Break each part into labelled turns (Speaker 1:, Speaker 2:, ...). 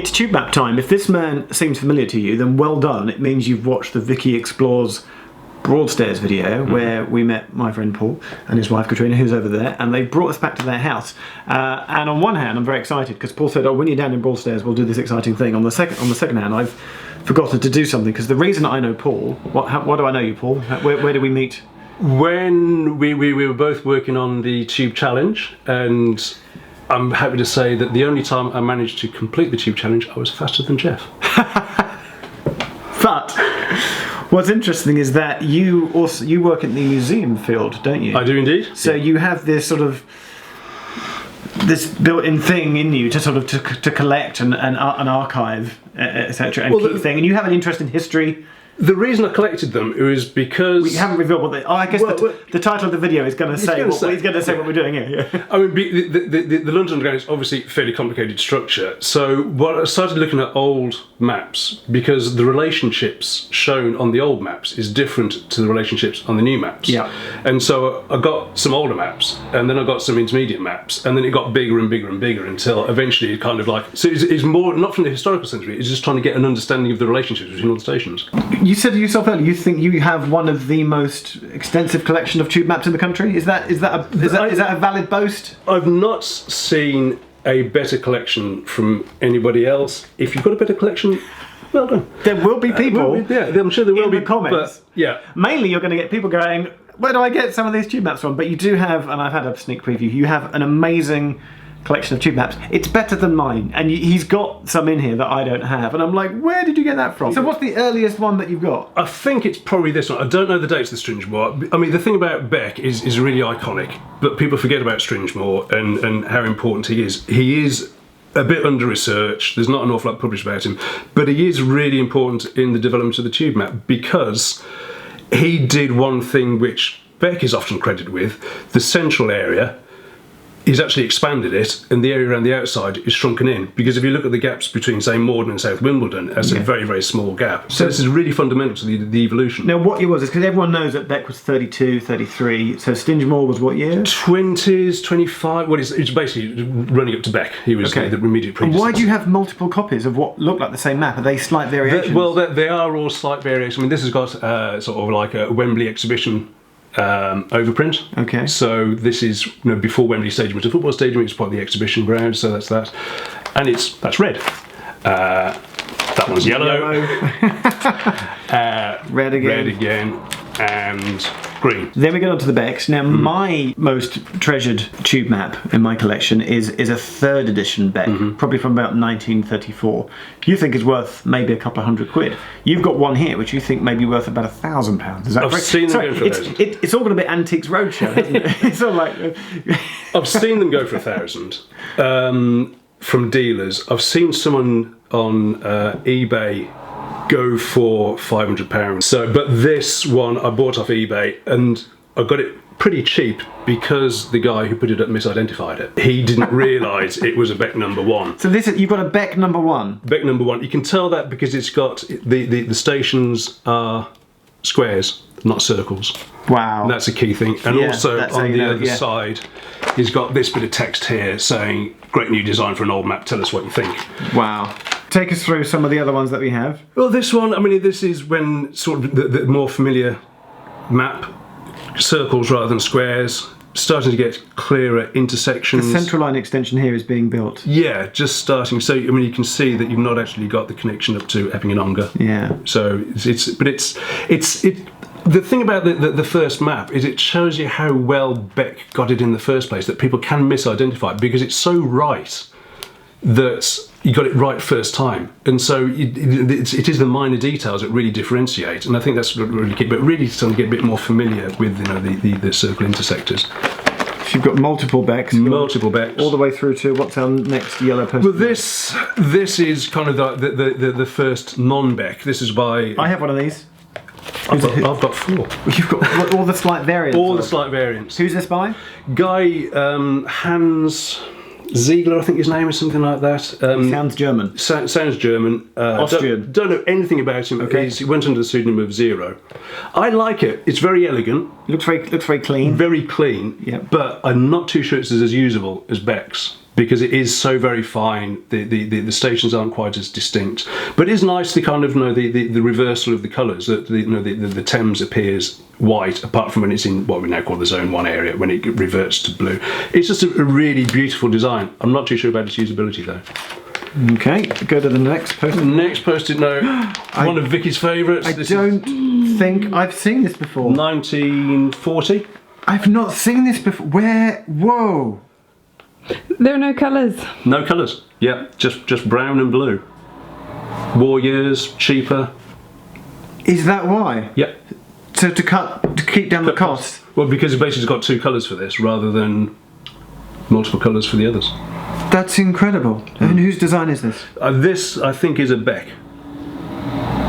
Speaker 1: It's tube map time. If this man seems familiar to you, then well done. It means you've watched the Vicki Explores Broadstairs video where we met my friend Paul and his wife Katrina, who's over there, and they brought us back to their house. And on one hand, I'm very excited because Paul said, "Oh, when you're down in Broadstairs, we'll do this exciting thing." On the second hand, I've forgotten to do something because the reason I know Paul, what do I know you, Paul? Where did we meet?
Speaker 2: When we were both working on the Tube Challenge, and I'm happy to say that the only time I managed to complete the Tube Challenge, I was faster than Geoff.
Speaker 1: But what's interesting is that you work in the museum field, don't you?
Speaker 2: I do indeed.
Speaker 1: So you have this sort of built-in thing in you to sort of to collect and archive, etc. and keep thing. And you have an interest in history.
Speaker 2: The reason I collected them was because
Speaker 1: we haven't revealed what they. Oh, I guess the title of the video is going to say what we're doing here. Yeah.
Speaker 2: I mean, the London Underground is obviously a fairly complicated structure. So I started looking at old maps because the relationships shown on the old maps is different to the relationships on the new maps.
Speaker 1: Yeah.
Speaker 2: And so I got some older maps, and then I got some intermediate maps, and then it got bigger and bigger and bigger until eventually it kind of like. So it's more not from the historical sense of it. It's just trying to get an understanding of the relationships between all the stations.
Speaker 1: You said to yourself earlier, you think you have one of the most extensive collection of tube maps in the country. Is that a valid boast?
Speaker 2: I've not seen a better collection from anybody else. If you've got a better collection, well done.
Speaker 1: There will be people.
Speaker 2: I'm sure there will be
Speaker 1: comments.
Speaker 2: But, yeah.
Speaker 1: Mainly, you're going to get people going, "Where do I get some of these tube maps from?" But you do have, and I've had a sneak preview. You have an amazing collection of tube maps. It's better than mine, and he's got some in here that I don't have, and I'm like, where did you get that from? So what's the earliest one that you've got?
Speaker 2: I think it's probably this one. I don't know the dates of the Stringemore. I mean, the thing about Beck is really iconic, but people forget about Stringemore and how important he is. He is a bit under-researched. There's not an awful lot published about him, but he is really important in the development of the tube map because he did one thing which Beck is often credited with. The central area, he's actually expanded it, and the area around the outside is shrunken in, because if you look at the gaps between, say, Morden and South Wimbledon, that's a very, very small gap. So this is really fundamental to the evolution.
Speaker 1: Now, what year was this? Because everyone knows that Beck was 32, 33, so Stringemore was what year?
Speaker 2: 20s, 25, well, it's basically running up to Beck. He was the immediate predecessor.
Speaker 1: And why do you have multiple copies of what look like the same map? Are they slight variations?
Speaker 2: They are all slight variations. I mean, this has got sort of like a Wembley exhibition overprint.
Speaker 1: Okay.
Speaker 2: So this is before Wembley Stadium was a football stadium. It's part of the exhibition ground. So that's that, and that's red. That one's yellow.
Speaker 1: Red again.
Speaker 2: Red again, and green.
Speaker 1: Then we get on to the Becks. Now, my most treasured tube map in my collection is a 3rd edition Beck, probably from about 1934. You think is worth maybe a couple of £100. You've got one here which you think may be worth about £1,000. Is that correct?
Speaker 2: I've seen them go for $1,000.
Speaker 1: It's all got a bit Antiques Roadshow, hasn't it? It's all like...
Speaker 2: I've seen them go for £1,000 from dealers. I've seen someone on eBay go for £500. So, but this one I bought off eBay, and I got it pretty cheap because the guy who put it up misidentified it. He didn't realise it was a Beck number 1.
Speaker 1: So you've got a Beck number 1.
Speaker 2: Beck number 1. You can tell that because it's got the stations are squares, not circles.
Speaker 1: Wow.
Speaker 2: And that's a key thing. And also on the other side, he's got this bit of text here saying, "Great new design for an old map. Tell us what you think."
Speaker 1: Wow. Take us through some of the other ones that we have.
Speaker 2: Well, this one, I mean, this is when sort of the more familiar map, circles rather than squares, starting to get clearer intersections.
Speaker 1: The central line extension here is being built.
Speaker 2: Yeah, just starting. So, I mean, you can see that you've not actually got the connection up to Epping and Ongar.
Speaker 1: Yeah.
Speaker 2: So the thing about the first map is it shows you how well Beck got it in the first place, that people can misidentify it because it's so right that you got it right first time, and so it is the minor details that really differentiate, and I think that's really key. But really, starting to get a bit more familiar with the circle intersectors.
Speaker 1: So you've got multiple Becks.
Speaker 2: Multiple Becks,
Speaker 1: all the way through to what's our next yellow poster.
Speaker 2: Well, this is kind of the first non-Beck. This is by.
Speaker 1: I have one of these.
Speaker 2: I've got 4.
Speaker 1: You've got all the slight variants.
Speaker 2: All the slight variants.
Speaker 1: Who's this by?
Speaker 2: Guy Hans Ziegler, I think his name is, something like that.
Speaker 1: Sounds German.
Speaker 2: Sounds German.
Speaker 1: Austrian.
Speaker 2: Don't know anything about him.
Speaker 1: Okay.
Speaker 2: He went under the pseudonym of Zero. I like it. It's very elegant.
Speaker 1: Looks very clean.
Speaker 2: Very clean.
Speaker 1: Yeah.
Speaker 2: But I'm not too sure it's as usable as Beck's. because it is so very fine. The stations aren't quite as distinct, but it is nice to kind of know the reversal of the colours. That the Thames appears white, apart from when it's in what we now call the Zone 1 area, when it reverts to blue. It's just a really beautiful design. I'm not too sure about its usability though.
Speaker 1: Okay, go to the next post-it.
Speaker 2: Next post-it note, one of Vicky's favourites.
Speaker 1: I don't think I've seen this before.
Speaker 2: 1940.
Speaker 1: I've not seen this before. Where? Whoa.
Speaker 3: There are no colours.
Speaker 2: No colours. Yeah, just brown and blue. War years, cheaper.
Speaker 1: Is that why?
Speaker 2: Yep.
Speaker 1: So to keep down the cost?
Speaker 2: Well, because it basically got 2 colours for this rather than multiple colours for the others.
Speaker 1: That's incredible. And whose design is this?
Speaker 2: This, I think, is a Beck.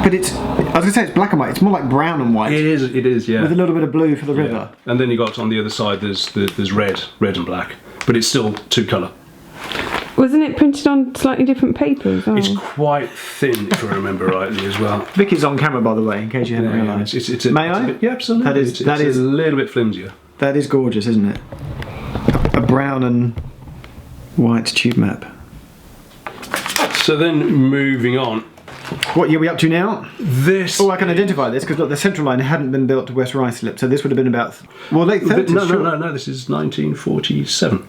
Speaker 1: But I was going to say it's black and white. It's more like brown and white.
Speaker 2: It is, yeah.
Speaker 1: With a little bit of blue for the river.
Speaker 2: And then you got on the other side, there's red and black. But it's still 2 colour.
Speaker 3: Wasn't it printed on slightly different paper as well?
Speaker 2: It's quite thin, if I remember rightly, as well.
Speaker 1: Vicky's on camera, by the way, in case you hadn't realised. May I?
Speaker 2: Yeah, absolutely. That is a little bit flimsier.
Speaker 1: That is gorgeous, isn't it? A brown and white tube map.
Speaker 2: So then, moving on.
Speaker 1: What year are we up to now?
Speaker 2: This.
Speaker 1: Oh, I can identify this because look, the central line hadn't been built to West Ruislip, so this would have been about late 30s.
Speaker 2: No. This is 1947.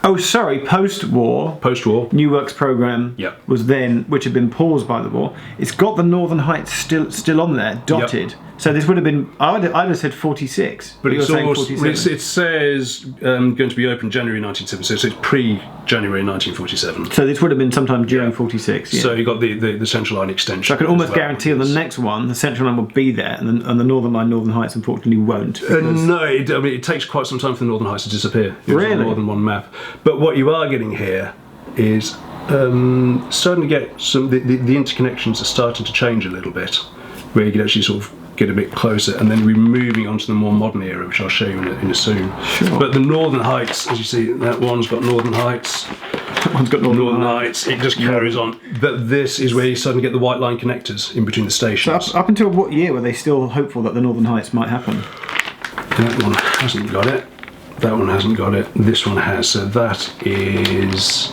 Speaker 1: Oh, sorry. Post-war.
Speaker 2: Post-war.
Speaker 1: New Works programme
Speaker 2: Yep.
Speaker 1: was then, which had been paused by the war. It's got the Northern Heights still on there, dotted.
Speaker 2: Yep.
Speaker 1: So this would have been. I'd have said 46,
Speaker 2: but
Speaker 1: you're saying 47.
Speaker 2: It says going to be open January 1977, so it's pre-January 1947.
Speaker 1: So this would have been sometime during 46. Yeah.
Speaker 2: So you got the Central Line extension.
Speaker 1: So I can almost guarantee on the next one, the Central Line will be there, and the Northern Line, Northern Heights, unfortunately won't.
Speaker 2: No, it takes quite some time for the Northern Heights to disappear.
Speaker 1: Really?
Speaker 2: More than one map. But what you are getting here is starting to get some. The interconnections are starting to change a little bit, where you can actually sort of get a bit closer, and then we're moving on to the more modern era, which I'll show you in a soon.
Speaker 1: Sure.
Speaker 2: But the Northern Heights, as you see, that one's got Northern Heights.
Speaker 1: That one's got Northern Heights.
Speaker 2: It just carries on. But this is where you suddenly get the white line connectors in between the stations.
Speaker 1: So up until what year were they still hopeful that the Northern Heights might happen?
Speaker 2: That one hasn't got it. That one hasn't got it. This one has. So that is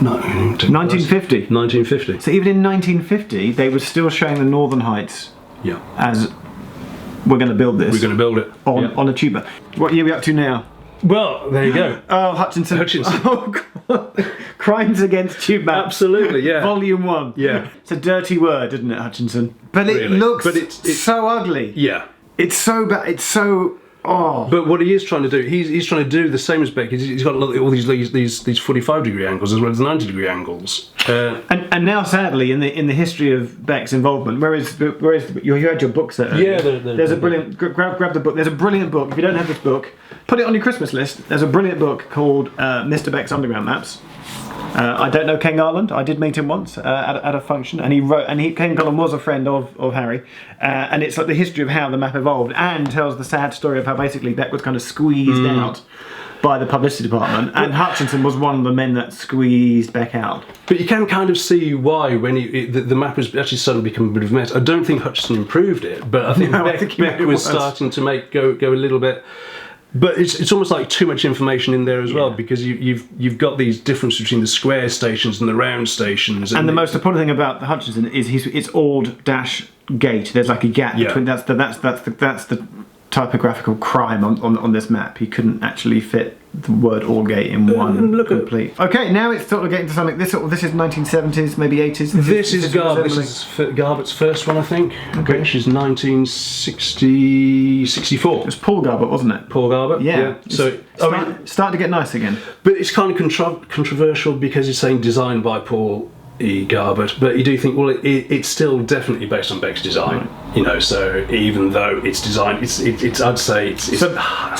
Speaker 1: 1950.
Speaker 2: 1950.
Speaker 1: So even in 1950, they were still showing the Northern Heights as we're going to build this.
Speaker 2: We're going to build it
Speaker 1: on a tuber. What year are we up to now?
Speaker 2: Well, there you go.
Speaker 1: Oh, Hutchinson. Oh, God. Crimes Against Tube Maps.
Speaker 2: Absolutely, yeah.
Speaker 1: Volume 1.
Speaker 2: Yeah.
Speaker 1: It's a dirty word, isn't it, Hutchinson? But it
Speaker 2: Really.
Speaker 1: looks
Speaker 2: But it's
Speaker 1: so ugly.
Speaker 2: Yeah.
Speaker 1: It's so bad. It's so... Oh.
Speaker 2: But what he is trying to do, he's trying to do the same as Beck. He's got all these 45-degree angles as well as 90-degree angles.
Speaker 1: And now, sadly, in the history of Beck's involvement, whereas you had your books there.
Speaker 2: Yeah,
Speaker 1: there's a brilliant. Grab the book. There's a brilliant book. If you don't have this book, put it on your Christmas list. There's a brilliant book called Mr. Beck's Underground Maps. I don't know Ken Garland. I did meet him once at a function, and he wrote. And Ken Garland was a friend of Harry, and it's like the history of how the map evolved, and tells the sad story of how basically Beck was kind of squeezed out by the publicity department, and Hutchinson was one of the men that squeezed Beck out.
Speaker 2: But you can kind of see why when the map was actually suddenly become a bit of a mess. I don't think Hutchinson improved it, but I think Beck was starting to go a little bit. But it's almost like too much information in there as well, because you've got these differences between the square stations and the round stations.
Speaker 1: And the most important thing about the Hutchinson is it's old dash gate. There's like a gap between. That's the typographical crime on this map. He couldn't actually fit the word Aldgate in one complete. Okay, now it's sort of getting to something. This is 1970s, maybe 80s. This is
Speaker 2: Garbutt's first one, I think.
Speaker 1: Okay.
Speaker 2: Which is 1964.
Speaker 1: It was Paul Garbutt, wasn't it?
Speaker 2: Paul Garbutt.
Speaker 1: Yeah.
Speaker 2: So
Speaker 1: starting to get nice again.
Speaker 2: But it's kind of controversial because it's saying designed by Paul E. Garbutt, but you do think, well, it's still definitely based on Beck's design, So even though it's designed, I'd say it's
Speaker 1: so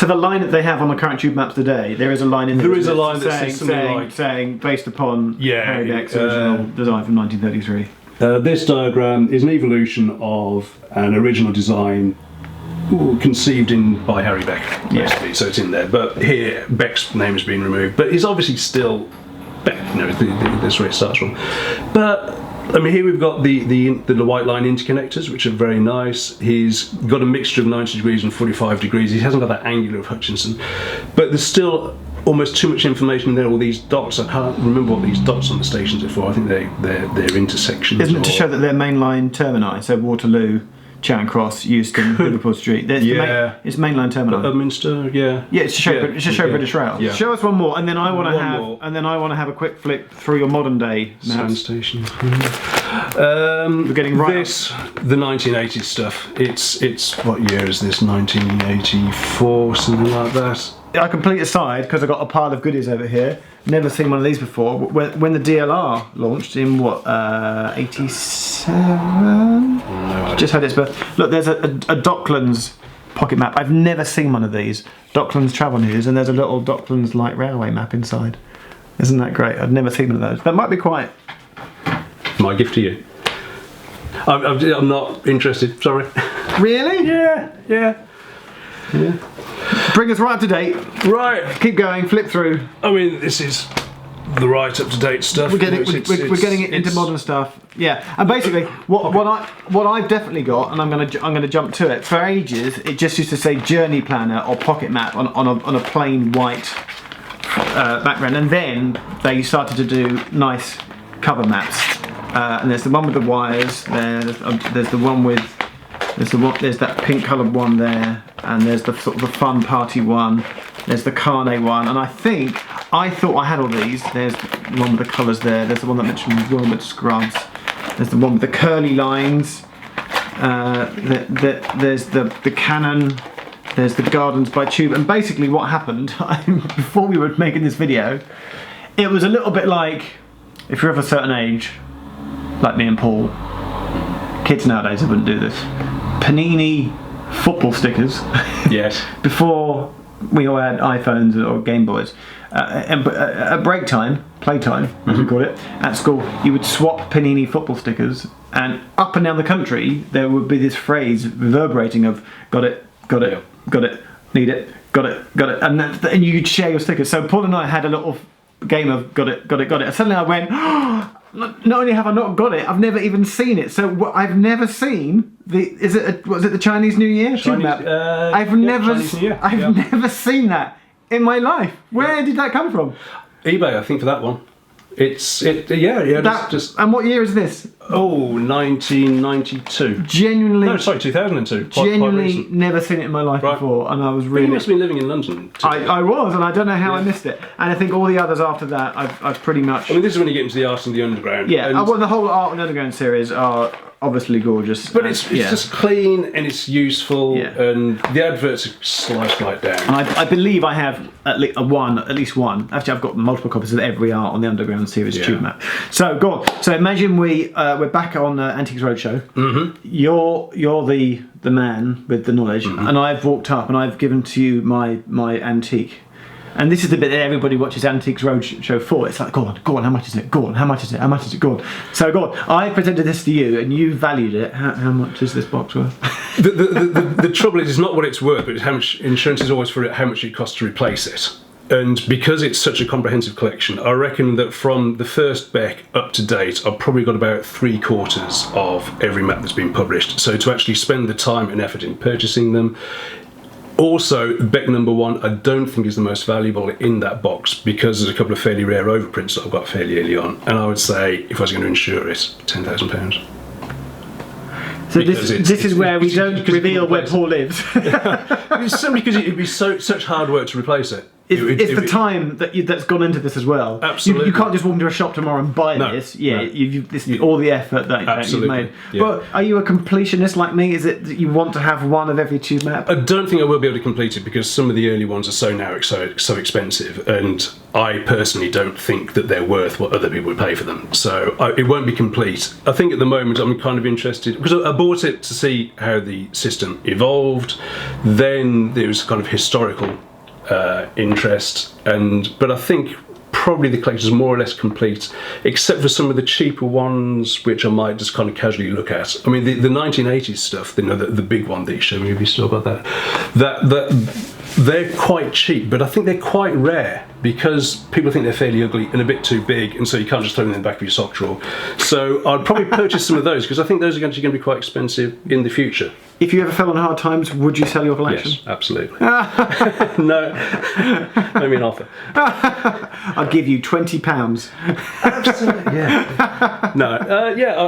Speaker 1: the line that they have on the current tube maps today, there is a line in there.
Speaker 2: There is a line that says something
Speaker 1: saying based upon Harry Beck's original design from 1933.
Speaker 2: This diagram is an evolution of an original design conceived by Harry Beck, basically. So it's in there, but here Beck's name has been removed, but it's obviously still Beck, that's where it starts from. But I mean, here we've got the white line interconnectors, which are very nice. He's got a mixture of 90 degrees and 45 degrees. He hasn't got that angular of Hutchinson, but there's still almost too much information in there. All these dots. I can't remember what these dots on the stations are for. I think they're intersections.
Speaker 1: Isn't it to show that they're mainline termini? So Waterloo, Charing Cross, Euston, Liverpool Street. It's mainline terminal.
Speaker 2: Minster, yeah.
Speaker 1: Yeah, it's to show British Rail.
Speaker 2: Yeah.
Speaker 1: Show us one more, and then I want to have a quick flick through your modern day
Speaker 2: Sand station.
Speaker 1: We're getting right.
Speaker 2: This, the 1980s stuff. It's what year is this? 1984, something like that.
Speaker 1: A complete aside, because I've got a pile of goodies over here. Never seen one of these before. When the DLR launched in what, 87? No, just had its birth. Look, there's a Docklands pocket map. I've never seen one of these. Docklands Travel News, and there's a little Docklands Light Railway map inside. Isn't that great? I've never seen one of those. That might be quite...
Speaker 2: My gift to you. I'm not interested, sorry.
Speaker 1: Really?
Speaker 2: Yeah.
Speaker 1: Bring us right up to date.
Speaker 2: Right.
Speaker 1: Keep going, flip through.
Speaker 2: I mean, this is the right up-to-date stuff.
Speaker 1: We're getting it into modern stuff. Yeah, and basically, what I've definitely got, and I'm gonna jump to it. For ages, it just used to say Journey Planner or Pocket Map on a plain white background, and then they started to do nice cover maps. And there's the one with the wires there. There's the one with there's that pink coloured one there, and there's the sort of the fun party one. There's the carne one, and I thought I had all these. There's the one with the colours there. There's the one that mentioned Wilmot Scrubs. There's the one with the curly lines. There's the Canon. There's the Gardens by Tube. And basically, what happened before we were making this video, it was a little bit like, if you're of a certain age, like me and Paul, kids nowadays wouldn't do this. Panini football stickers.
Speaker 2: Yes.
Speaker 1: Before we all had iPhones or Game Boys. And at break time, playtime, as we call it, at school, you would swap Panini football stickers, and up and down the country there would be this phrase reverberating of got it, need it, got it, and you'd share your stickers. So Paul and I had a little game of got it. And suddenly I went, not only have I not got it, I've never even seen it. So I've never seen was it the Chinese New Year? I've never seen that in my life. Where did that come from?
Speaker 2: eBay, I think, for that one.
Speaker 1: And what year is this?
Speaker 2: 1992.
Speaker 1: Genuinely.
Speaker 2: No, sorry, 2002.
Speaker 1: Genuinely never seen it in my life before, and I was really.
Speaker 2: But you must have been living in London.
Speaker 1: I was, and I don't know how I missed it. And I think all the others after that, I've pretty much.
Speaker 2: I mean, this is when you get into the Art and the Underground.
Speaker 1: Yeah, well, the whole Art and Underground series are obviously gorgeous,
Speaker 2: but it's just clean and it's useful, and the adverts are sliced right down.
Speaker 1: And I believe I have at least one. Actually, I've got multiple copies of every Art on the Underground series tube map. So go on. So imagine we're back on Antiques Roadshow. Mm-hmm. You're the man with the knowledge, and I've walked up and I've given to you my antique. And this is the bit that everybody watches Antiques Roadshow for. It's like, go on, how much is it? Go on, how much is it? How much is it? Go on. So go on, I presented this to you and you valued it. How much is this box worth?
Speaker 2: The trouble is, it's not what it's worth, but it's how much insurance is always for it, how much it costs to replace it. And because it's such a comprehensive collection, I reckon that from the first Beck up to date, I've probably got about 3/4 of every map that's been published. So to actually spend the time and effort in purchasing them. Also, Beck number 1, I don't think is the most valuable in that box, because there's a couple of fairly rare overprints that I've got fairly early on, and I would say if I was going to insure it, £10,000.
Speaker 1: So this is where we don't reveal where Paul lives.
Speaker 2: It's simply because it'd be such hard work to replace it.
Speaker 1: It's the time that's gone into this as well.
Speaker 2: Absolutely.
Speaker 1: You can't just walk into a shop tomorrow and buy this. Yeah, all the effort that you've made. Yeah. But are you a completionist like me? Is it that you want to have one of every tube map?
Speaker 2: I don't think I will be able to complete it, because some of the early ones are so expensive, and I personally don't think that they're worth what other people would pay for them. So it won't be complete. I think at the moment I'm kind of interested, because I bought it to see how the system evolved. Then there was kind of historical interest, but I think probably the collection is more or less complete, except for some of the cheaper ones which I might just kind of casually look at. I mean, the 1980s stuff, the big one that you showed me, have you still got that they're quite cheap, but I think they're quite rare, because people think they're fairly ugly and a bit too big, and so you can't just throw them in the back of your sock drawer. So I'd probably purchase some of those, because I think those are actually going to be quite expensive in the future.
Speaker 1: If you ever fell on hard times, would you sell your collection?
Speaker 2: Yes, absolutely. No, I mean offer.
Speaker 1: I'll give you £20.
Speaker 2: Absolutely, yeah. No,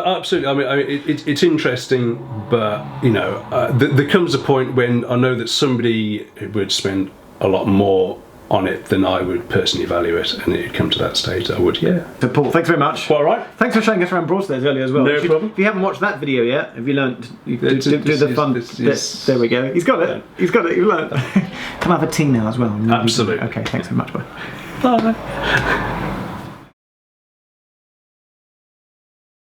Speaker 2: absolutely. I mean it's interesting, but you know, there comes a point when I know that somebody would spend a lot more on it than I would personally value it, and it'd come to that stage that I would, yeah.
Speaker 1: So Paul, thanks very much.
Speaker 2: All right.
Speaker 1: Thanks for showing us around Broadstairs earlier as well.
Speaker 2: No problem.
Speaker 1: If you haven't watched that video yet, have you learnt? You do the fun bit. There we go. He's got it. He's got it. You've learnt. Come have a tea now as well.
Speaker 2: Absolutely.
Speaker 1: Okay. Thanks so much. Bye.
Speaker 2: Bye.